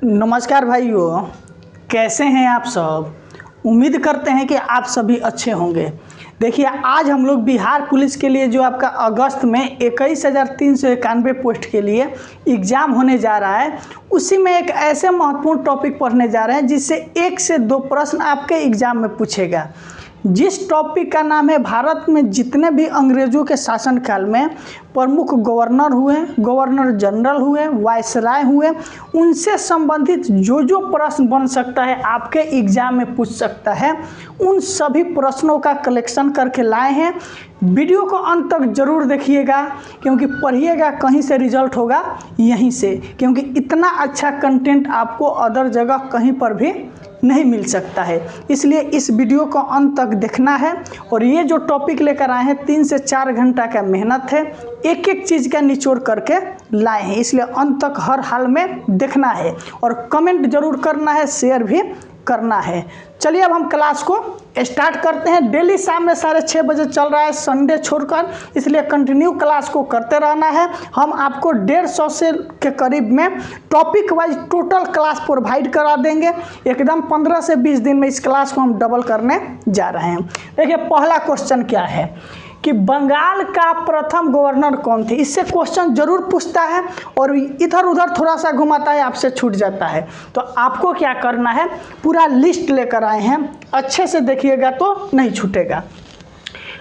नमस्कार भाइयों, कैसे हैं आप सब। उम्मीद करते हैं कि आप सभी अच्छे होंगे। देखिए, आज हम लोग बिहार पुलिस के लिए जो आपका अगस्त में 21,391 पोस्ट के लिए एग्ज़ाम होने जा रहा है, उसी में एक ऐसे महत्वपूर्ण टॉपिक पढ़ने जा रहे हैं जिससे 1 से 2 प्रश्न आपके एग्ज़ाम में पूछेगा। जिस टॉपिक का नाम है भारत में जितने भी अंग्रेज़ों के शासनकाल में प्रमुख गवर्नर हुए, गवर्नर जनरल हुए, वायसराय हुए, उनसे संबंधित जो प्रश्न बन सकता है आपके एग्ज़ाम में पूछ सकता है, उन सभी प्रश्नों का कलेक्शन करके लाए हैं। वीडियो को अंत तक ज़रूर देखिएगा, क्योंकि पढ़िएगा कहीं से रिजल्ट होगा यहीं से, क्योंकि इतना अच्छा कंटेंट आपको अदर जगह कहीं पर भी नहीं मिल सकता है। इसलिए इस वीडियो को अंत तक देखना है। और ये जो टॉपिक लेकर आए हैं 3 से 4 घंटा का मेहनत है, एक एक चीज़ का निचोड़ करके लाए हैं, इसलिए अंत तक हर हाल में देखना है और कमेंट जरूर करना है, शेयर भी करना है। चलिए अब हम क्लास को स्टार्ट करते हैं। डेली शाम में 6:30 बजे चल रहा है, संडे छोड़कर, इसलिए कंटिन्यू क्लास को करते रहना है। हम आपको 150 से के करीब में topic wise total class provide करा देंगे। एकदम 15 से 20 दिन में इस क्लास को हम डबल करने जा रहे हैं। देखिए, पहला क्वेश्चन क्या है कि बंगाल का प्रथम गवर्नर कौन थे। इससे क्वेश्चन जरूर पूछता है और इधर उधर थोड़ा सा घुमाता है, आपसे छूट जाता है। तो आपको क्या करना है, पूरा लिस्ट लेकर आए हैं, अच्छे से देखिएगा तो नहीं छूटेगा।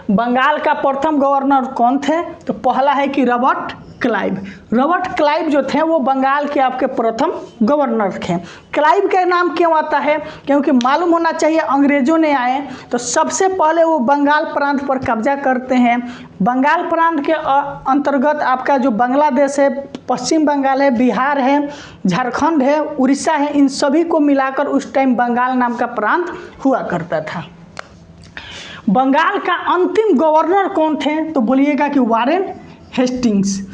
बंगाल का प्रथम गवर्नर कौन थे, तो पहला है कि रॉबर्ट क्लाइव। रॉबर्ट क्लाइव जो थे वो बंगाल के आपके प्रथम गवर्नर थे। क्लाइव का नाम क्यों आता है, क्योंकि मालूम होना चाहिए अंग्रेजों ने आए तो सबसे पहले वो बंगाल प्रांत पर कब्जा करते हैं। बंगाल प्रांत के अंतर्गत आपका जो बांग्लादेश है, पश्चिम बंगाल है, बिहार है, झारखंड है, उड़ीसा है, इन सभी को मिलाकर उस टाइम बंगाल नाम का प्रांत हुआ करता था। बंगाल का अंतिम गवर्नर कौन थे, तो बोलिएगा कि वारेन हेस्टिंग्स।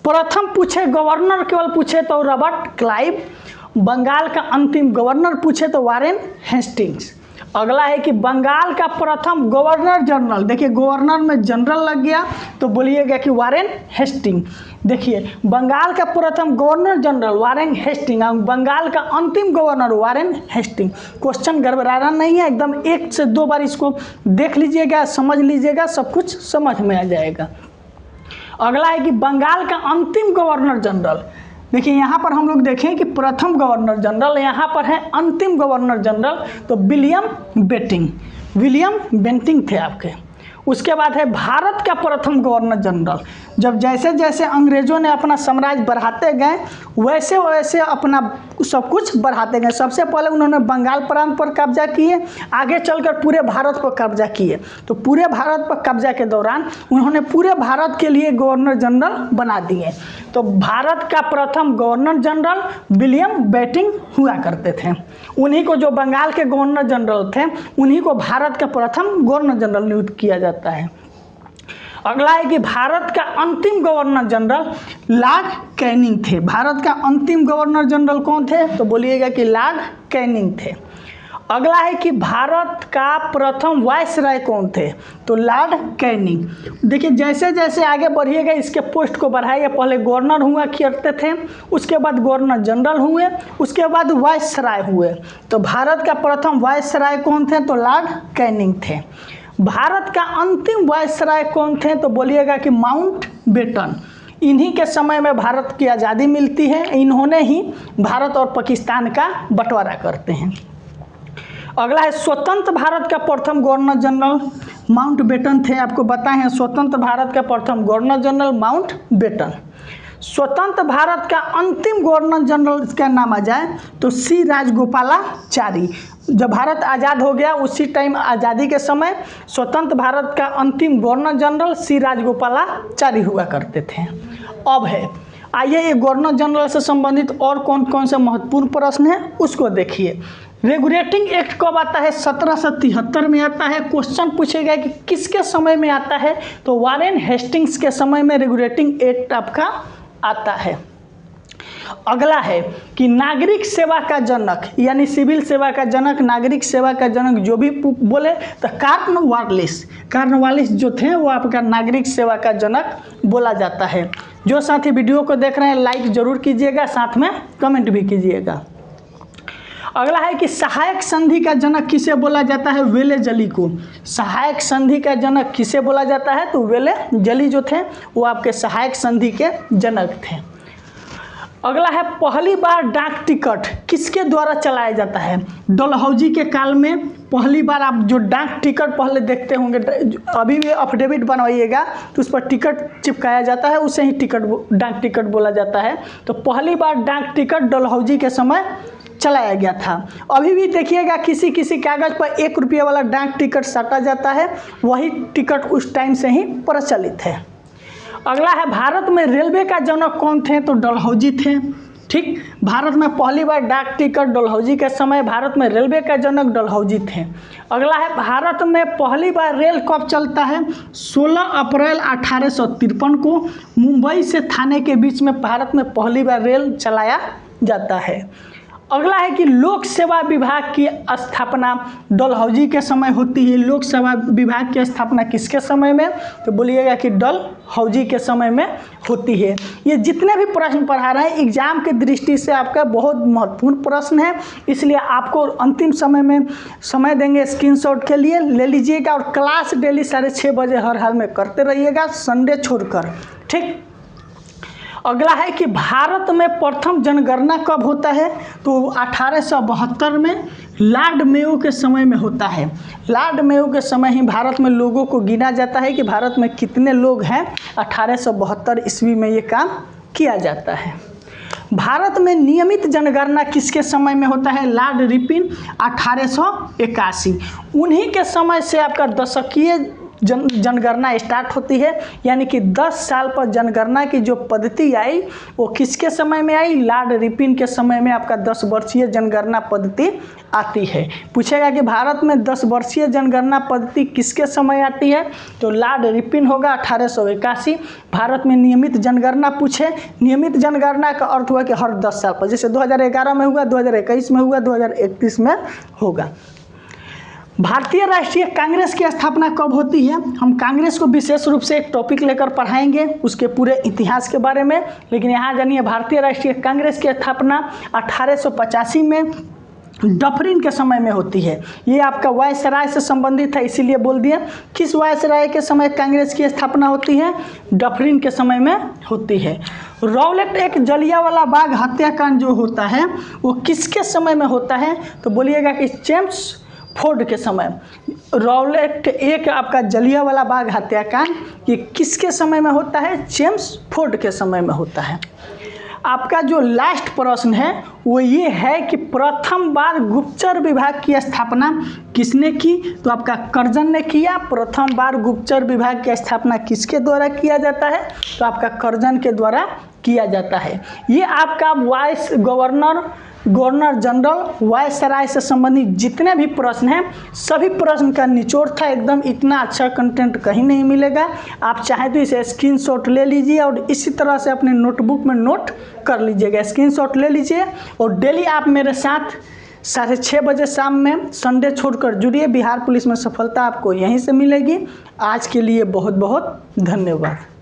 प्रथम पूछे गवर्नर केवल पूछे तो रॉबर्ट क्लाइव, बंगाल का अंतिम गवर्नर पूछे तो वारेन हेस्टिंग्स। अगला है कि बंगाल का प्रथम गवर्नर जनरल, देखिए गवर्नर में जनरल लग गया तो बोलिएगा कि वारेन हेस्टिंग। देखिए, बंगाल का प्रथम गवर्नर जनरल वारेन हेस्टिंग और बंगाल का अंतिम गवर्नर वारेन हेस्टिंग। क्वेश्चन गड़बड़ाना नहीं है, एकदम 1 से 2 बार इसको देख लीजिएगा, समझ लीजिएगा, सब कुछ समझ में आ जाएगा। अगला है कि बंगाल का अंतिम गवर्नर जनरल। देखिए, यहाँ पर हम लोग देखें कि प्रथम गवर्नर जनरल, यहाँ पर है अंतिम गवर्नर जनरल, तो विलियम बेंटिंग थे आपके। उसके बाद है भारत का प्रथम गवर्नर जनरल। जब जैसे जैसे अंग्रेज़ों ने अपना साम्राज्य बढ़ाते गए वैसे वैसे अपना सब कुछ बढ़ाते गए। सबसे पहले उन्होंने बंगाल प्रांत पर कब्जा किए, आगे चलकर पूरे भारत पर कब्जा किए। तो पूरे भारत पर कब्जा के दौरान उन्होंने पूरे भारत के लिए गवर्नर जनरल बना दिए। तो भारत का प्रथम गवर्नर जनरल विलियम बेंटिंग हुआ करते थे। उन्हीं को, जो बंगाल के गवर्नर जनरल थे, उन्हीं को भारत का प्रथम गवर्नर जनरल नियुक्त किया जाता है। अगला है कि भारत का अंतिम गवर्नर जनरल लॉर्ड कैनिंग थे। भारत का अंतिम गवर्नर जनरल कौन थे, तो बोलिएगा कि लॉर्ड कैनिंग थे। अगला है कि भारत का प्रथम वायसराय कौन थे, तो लॉर्ड कैनिंग। देखिए, जैसे जैसे आगे बढ़िएगा इसके पोस्ट को बढ़ाइए। पहले गवर्नर हुआ करते थे, उसके बाद गवर्नर जनरल हुए, उसके बाद वायसराय हुए। तो भारत का प्रथम वायसराय कौन थे, तो लॉर्ड कैनिंग थे। भारत का अंतिम वायसराय कौन थे, तो बोलिएगा कि माउंटबेटन। इन्हीं के समय में भारत की आज़ादी मिलती है, इन्होंने ही भारत और पाकिस्तान का बंटवारा करते हैं। अगला है स्वतंत्र भारत का प्रथम गवर्नर जनरल माउंटबेटन थे। आपको बताए हैं स्वतंत्र भारत का प्रथम गवर्नर जनरल माउंटबेटन। स्वतंत्र भारत का अंतिम गवर्नर जनरल इसका नाम आ जाए तो सी राजगोपालाचारी। जब भारत आज़ाद हो गया उसी टाइम, आज़ादी के समय, स्वतंत्र भारत का अंतिम गवर्नर जनरल सी राजगोपालाचारी हुआ करते थे। अब है, आइए ये गवर्नर जनरल से संबंधित और कौन कौन से महत्वपूर्ण प्रश्न हैं उसको देखिए। रेगुलेटिंग एक्ट कब आता है, 1773 में आता है। क्वेश्चन पूछेगा कि किसके समय में आता है, तो वारेन हेस्टिंग्स के समय में रेगुलेटिंग एक्ट आपका आता है। अगला है कि नागरिक सेवा का जनक, यानी सिविल सेवा का जनक, नागरिक सेवा का जनक जो भी बोले तो कॉर्नवालिस जो थे वो आपका नागरिक सेवा का जनक बोला जाता है। जो साथी वीडियो को देख रहे हैं लाइक ज़रूर कीजिएगा, साथ में कमेंट भी कीजिएगा। अगला है कि सहायक संधि का जनक किसे बोला जाता है? वेलेजली को। सहायक संधि का जनक किसे बोला जाता है? तो वेलेजली जो थे वो आपके सहायक संधि के जनक थे। अगला है पहली बार डाक टिकट किसके द्वारा चलाया जाता है? डलहौजी के काल में पहली बार आप जो डाक टिकट पहले देखते होंगे, अभी भी अफिडेविट बनवाइएगा तो उस पर टिकट चिपकाया जाता है, उसे ही डाक टिकट बोला जाता है। तो पहली बार डाक टिकट डलहौजी के समय चलाया गया था। अभी भी देखिएगा किसी किसी कागज़ पर 1 रुपये वाला डाक टिकट साटा जाता है, वही टिकट उस टाइम से ही प्रचलित है। अगला है भारत में रेलवे का जनक कौन थे? तो डलहौजी थे। ठीक, भारत में पहली बार डाक टिकट डलहौजी के समय भारत में रेलवे का जनक डलहौजी थे। अगला है भारत में पहली बार रेल कब चलता है? 16 अप्रैल 1853 को मुंबई से थाने के बीच में भारत में पहली बार रेल चलाया जाता है। अगला है कि लोक सेवा विभाग की स्थापना डलहौजी के समय होती है। लोक सेवा विभाग की स्थापना किसके समय में? तो बोलिएगा कि डलहौजी के समय में होती है। ये जितने भी प्रश्न पढ़ा रहे हैं एग्जाम के दृष्टि से आपका बहुत महत्वपूर्ण प्रश्न है, इसलिए आपको अंतिम समय में समय देंगे स्क्रीनशॉट के लिए, ले लीजिएगा। और क्लास डेली 6:30 बजे हर हाल में करते रहिएगा, संडे छोड़कर। ठीक, अगला है कि भारत में प्रथम जनगणना कब होता है? तो 1872 में लॉर्ड मेयो के समय में होता है। लॉर्ड मेयो के समय ही भारत में लोगों को गिना जाता है कि भारत में कितने लोग हैं। 1872 ईस्वी में ये काम किया जाता है। भारत में नियमित जनगणना किसके समय में होता है? Lord Ripon 1881। उन्हीं के समय से आपका दशकीय जनगणना स्टार्ट होती है, यानी कि 10 साल पर जनगणना की जो पद्धति आई वो किसके समय में आई? लॉर्ड रिपन के समय में आपका 10 वर्षीय जनगणना पद्धति आती है। पूछेगा कि भारत में 10 वर्षीय जनगणना पद्धति किसके समय आती है? तो लॉर्ड रिपन होगा 1881। भारत में नियमित जनगणना पूछे, नियमित जनगणना का अर्थ हुआ कि हर 10 साल पर, जैसे 2011 में हुआ, 2021 में हुआ, 2031 में होगा। भारतीय राष्ट्रीय कांग्रेस की स्थापना कब होती है? हम कांग्रेस को विशेष रूप से एक टॉपिक लेकर पढ़ाएंगे, उसके पूरे इतिहास के बारे में, लेकिन यहाँ जानिए भारतीय राष्ट्रीय कांग्रेस की स्थापना 1885 में डफरिन के समय में होती है। ये आपका वायसराय से संबंधित है, इसीलिए बोल दिया। किस वायसराय के समय कांग्रेस की स्थापना होती है? डफरिन के समय में होती है। रॉलेट एक जलियांवाला बाग हत्याकांड जो होता है वो किसके समय में होता है? तो बोलिएगा कि चेम्स फोर्ड के समय। रॉलेट एक आपका जलियांवाला बाग हत्याकांड ये किसके समय में होता है? जेम्स फोर्ड के समय में होता है। आपका जो लास्ट प्रश्न है वो ये है कि प्रथम बार गुप्तचर विभाग की स्थापना किसने की? तो आपका कर्जन ने किया। प्रथम बार गुप्तचर विभाग की स्थापना किसके द्वारा किया जाता है? तो आपका कर्जन के द्वारा किया जाता है। ये आपका वाइस गवर्नर जनरल वायसराय से संबंधित जितने भी प्रश्न हैं सभी प्रश्न का निचोड़ था एकदम। इतना अच्छा कंटेंट कहीं नहीं मिलेगा। आप चाहें तो इसे स्क्रीनशॉट ले लीजिए और इसी तरह से अपने नोटबुक में नोट कर लीजिएगा। स्क्रीनशॉट ले लीजिए और डेली आप मेरे साथ 6:30 बजे शाम में संडे छोड़कर जुड़िए। बिहार पुलिस में सफलता आपको यहीं से मिलेगी। आज के लिए बहुत बहुत धन्यवाद।